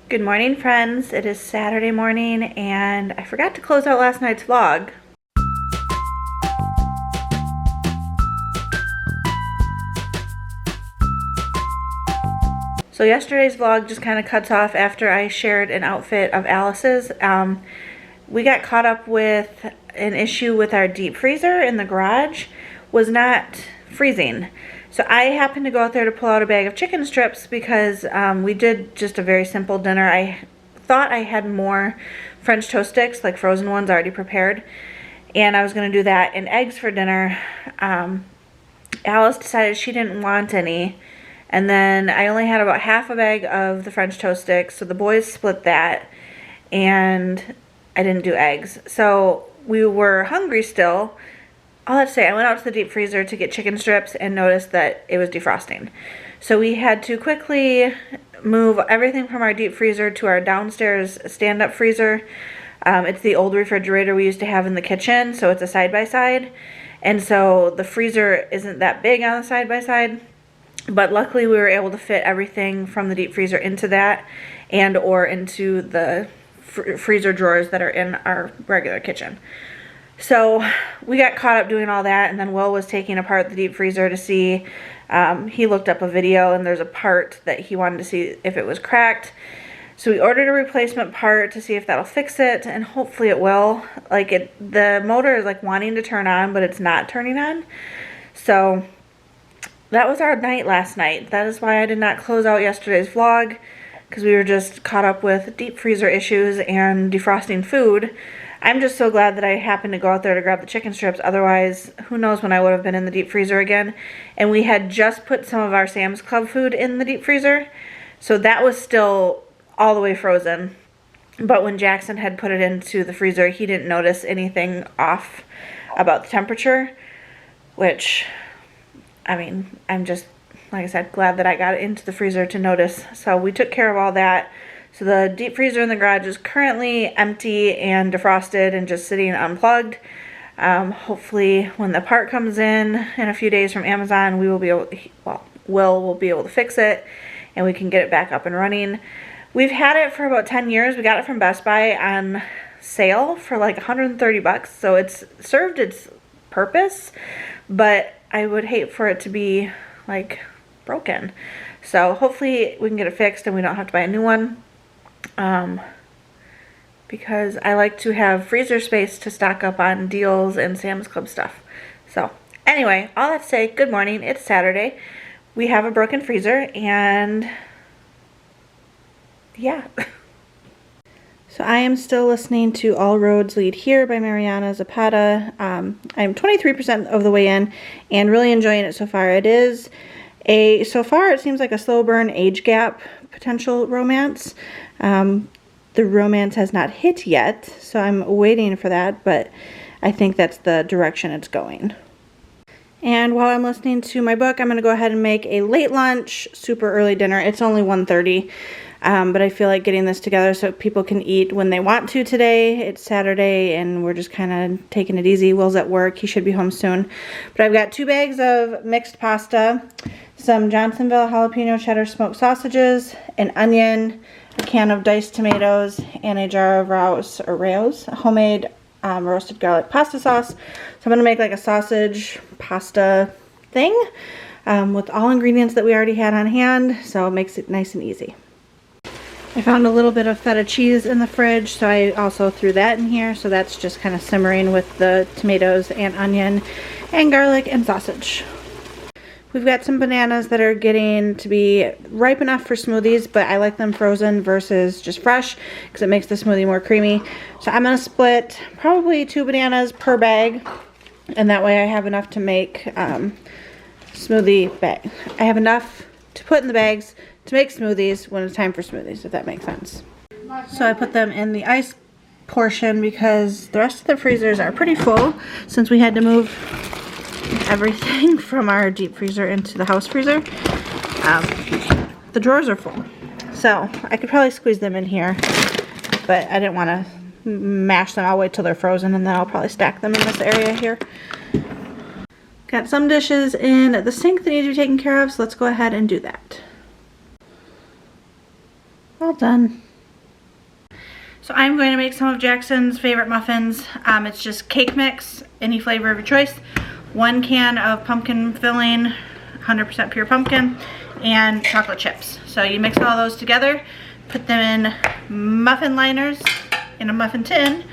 Good morning, friends. It is Saturday morning and I forgot to close out last night's vlog. So yesterday's vlog just kind of cuts off after I shared an outfit of Alice's. We got caught up with an issue with our deep freezer in the garage. Was not freezing. So I happened to go out there to pull out a bag of chicken strips because we did just a very simple dinner. I thought I had more French toast sticks, like frozen ones already prepared, and I was going to do that and eggs for dinner. Alice decided she didn't want any, and then I only had about half a bag of the French toast sticks, so the boys split that, and I didn't do eggs. So we were hungry still. All that to say, I went out to the deep freezer to get chicken strips and noticed that it was defrosting. So we had to quickly move everything from our deep freezer to our downstairs stand-up freezer. It's the old refrigerator we used to have in the kitchen, so it's a side-by-side. And so the freezer isn't that big on the side-by-side. But luckily we were able to fit everything from the deep freezer into that and or into the freezer drawers that are in our regular kitchen. So we got caught up doing all that, and then Will was taking apart the deep freezer to see, he looked up a video and there's a part that he wanted to see if it was cracked. So we ordered a replacement part to see if that'll fix it, and hopefully it will. The motor is like wanting to turn on, but it's not turning on. So that was our night last night. That is why I did not close out yesterday's vlog, because we were just caught up with deep freezer issues and defrosting food. I'm just so glad that I happened to go out there to grab the chicken strips. Otherwise, who knows when I would have been in the deep freezer again. And we had just put some of our Sam's Club food in the deep freezer, so that was still all the way frozen. But when Jackson had put it into the freezer, he didn't notice anything off about the temperature, which, I mean, I'm just, like I said, glad that I got it into the freezer to notice. So we took care of all that. So the deep freezer in the garage is currently empty and defrosted and just sitting unplugged. Hopefully when the part comes in a few days from Amazon, we will be able, Will will be able to fix it and we can get it back up and running. We've had it for about 10 years. We got it from Best Buy on sale for like 130 bucks. So it's served its purpose, but I would hate for it to be like broken. So hopefully we can get it fixed and we don't have to buy a new one. Because I like to have freezer space to stock up on deals and Sam's Club stuff. So anyway, all that to say, good morning. It's Saturday. We have a broken freezer and yeah. So I am still listening to All Roads Lead Here by Mariana Zapata. I'm 23% of the way in and really enjoying it so far. It is so far it seems like a slow burn age gap potential romance. The romance has not hit yet, so I'm waiting for that, but I think that's the direction it's going. And while I'm listening to my book, I'm going to go ahead and make a late lunch, super early dinner. It's only 1:30, but I feel like getting this together so people can eat when they want to today. It's Saturday, and we're just kind of taking it easy. Will's at work. He should be home soon. But I've got 2 bags of mixed pasta, some Johnsonville jalapeno cheddar smoked sausages, an onion, a can of diced tomatoes, and a jar of Rao's homemade roasted garlic pasta sauce. So I'm going to make like a sausage pasta thing with all ingredients that we already had on hand, so it makes it nice and easy. I found a little bit of feta cheese in the fridge, so I also threw that in here. So that's just kind of simmering with the tomatoes and onion and garlic and sausage. We've got some bananas that are getting to be ripe enough for smoothies, but I like them frozen versus just fresh because it makes the smoothie more creamy. So I'm going to split probably 2 bananas per bag, and that way I have enough to make smoothie bag. I have enough to put in the bags to make smoothies when it's time for smoothies, if that makes sense. So I put them in the ice portion because the rest of the freezers are pretty full since we had to move everything from our deep freezer into the house freezer. The drawers are full, so I could probably squeeze them in here, but I didn't want to mash them. I'll wait till they're frozen and then I'll probably stack them in this area here. Got some dishes in the sink that need to be taken care of, so let's go ahead and do that. All done. So I'm going to make some of Jackson's favorite muffins. It's just cake mix, any flavor of your choice. 1 can of pumpkin filling, 100% pure pumpkin, and chocolate chips. So you mix all those together, put them in muffin liners in a muffin tin,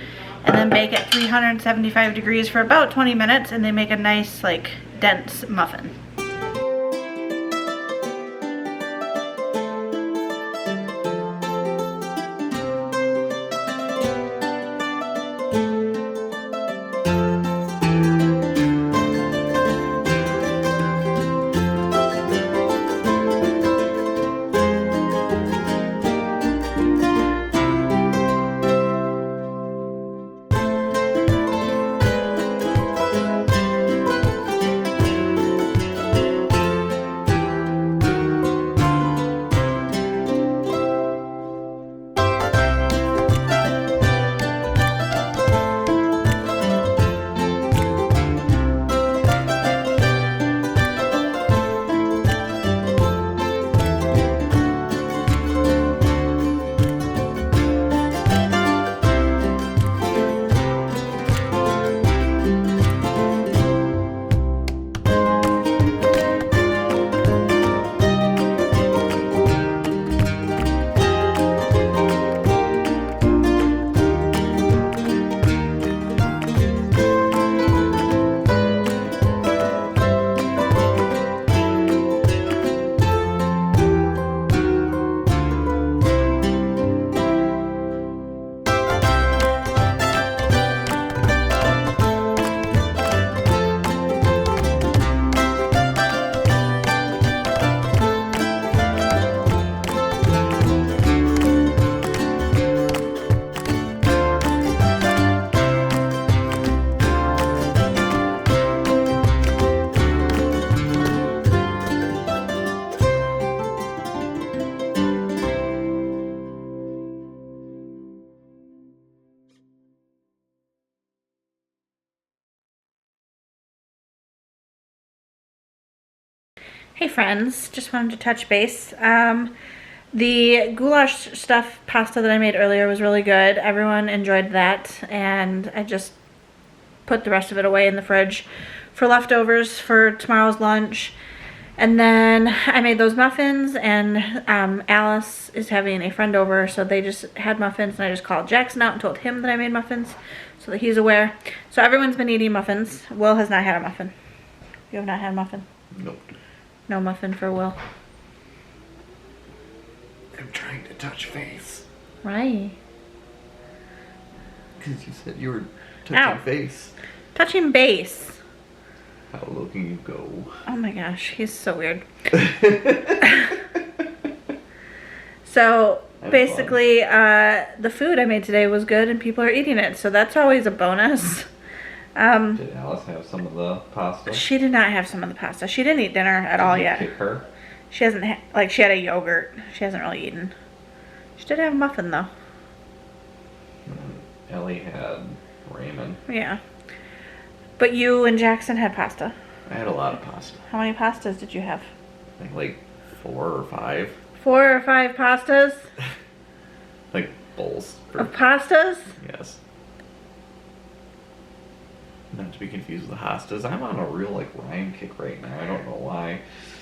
and then bake at 375 degrees for about 20 minutes, and they make a nice, like, dense muffin. Hey friends, just wanted to touch base. The goulash stuff pasta that I made earlier was really good. Everyone enjoyed that, and I just put the rest of it away in the fridge for leftovers for tomorrow's lunch. And then I made those muffins, and Alice is having a friend over, so they just had muffins, and I just called Jackson out and told him that I made muffins so that he's aware. So everyone's been eating muffins. Will has not had a muffin. You have not had a muffin? Nope. No muffin for Will. I'm trying to touch face. Right. Because you said you were touching Ow. face. Touching base. How low can you go? Oh my gosh, he's so weird. So basically, the food I made today was good and people are eating it, so that's always a bonus. Did Alice have some of the pasta? She did not have some of the pasta. She didn't eat dinner at all yet. Kick her? She hasn't like she had a yogurt. She hasn't really eaten. She did have a muffin though. Ellie had ramen. Yeah. But you and Jackson had pasta. I had a lot of pasta. How many pastas did you have? I think like 4 or 5. 4 or 5 pastas? Like bowls. Of pastas? Yes. Not to be confused with the hostas. I'm on a real like rhyme kick right now. I don't know why.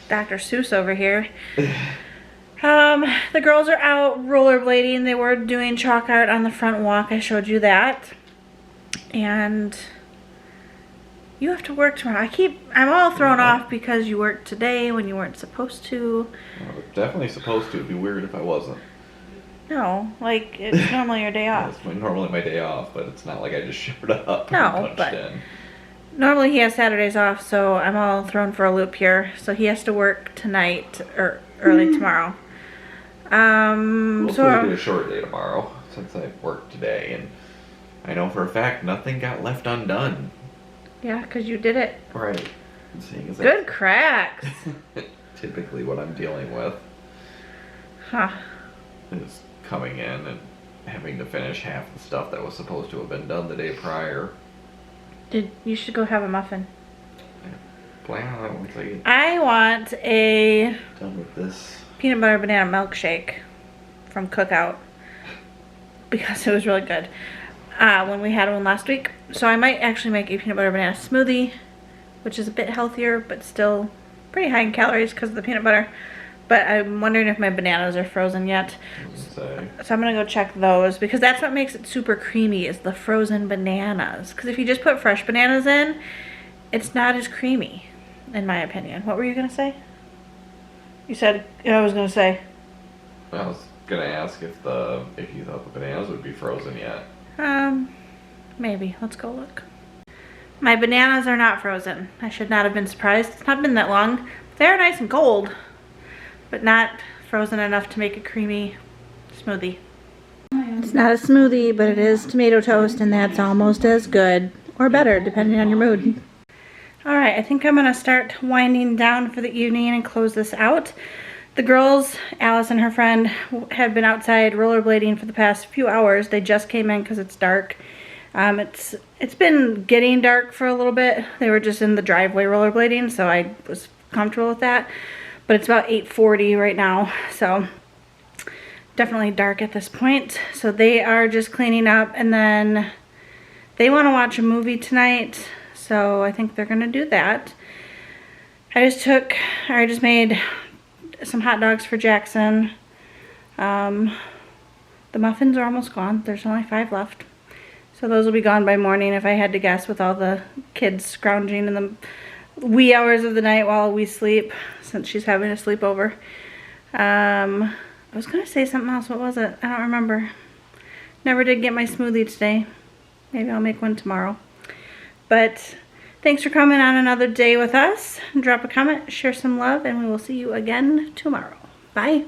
Dr. Seuss over here. The girls are out rollerblading. They were doing chalk art on the front walk. I showed you that. And you have to work tomorrow. I'm all thrown off because you worked today when you weren't supposed to. I was definitely supposed to. It'd be weird if I wasn't. No, like it's normally your day off. It's normally my day off, but it's not like I just showed up No, and punched but in. normally he has Saturdays off, so I'm all thrown for a loop here. So he has to work tonight or early tomorrow. We'll So probably do a short day tomorrow since I worked today, and I know for a fact nothing got left undone. yeah, because you did it. Right. Seeing as Good cracks. typically what I'm dealing with Huh. is coming in and having to finish half the stuff that was supposed to have been done the day prior. You should go have a muffin. Plan on it once I get I want a done with this. peanut butter banana milkshake from Cookout. because it was really good when we had one last week. So I might actually make a peanut butter banana smoothie, which is a bit healthier, but still pretty high in calories because of the peanut butter. But I'm wondering if my bananas are frozen yet. So I'm gonna go check those, because that's what makes it super creamy, is the frozen bananas. Because if you just put fresh bananas in, it's not as creamy, in my opinion. What were you gonna say? You said, I was gonna say. I was gonna ask if you thought the bananas would be frozen yet. Maybe. Let's go look. My bananas are not frozen. I should not have been surprised. It's not been that long. They're nice and cold, but not frozen enough to make a creamy smoothie. It's not a smoothie, but it is tomato toast, and that's almost as good, or better, depending on your mood. Alright, I think I'm going to start winding down for the evening and close this out. The girls, Alice and her friend, have been outside rollerblading for the past few hours. They just came in because it's dark. It's been getting dark for a little bit. They were just in the driveway rollerblading, so I was comfortable with that. But it's about 8:40 right now, so definitely dark at this point. So they are just cleaning up, and then they want to watch a movie tonight, so I think they're gonna do that. I just made some hot dogs for Jackson. The muffins are almost gone. There's only 5 left. So those will be gone by morning, if I had to guess, with all the kids scrounging in the wee hours of the night while we sleep, since she's having a sleepover. I was gonna say something else. What was it? I don't remember. Never did get my smoothie today. Maybe I'll make one tomorrow. But thanks for coming on another day with us. Drop a comment, share some love, and we will see you again tomorrow. Bye.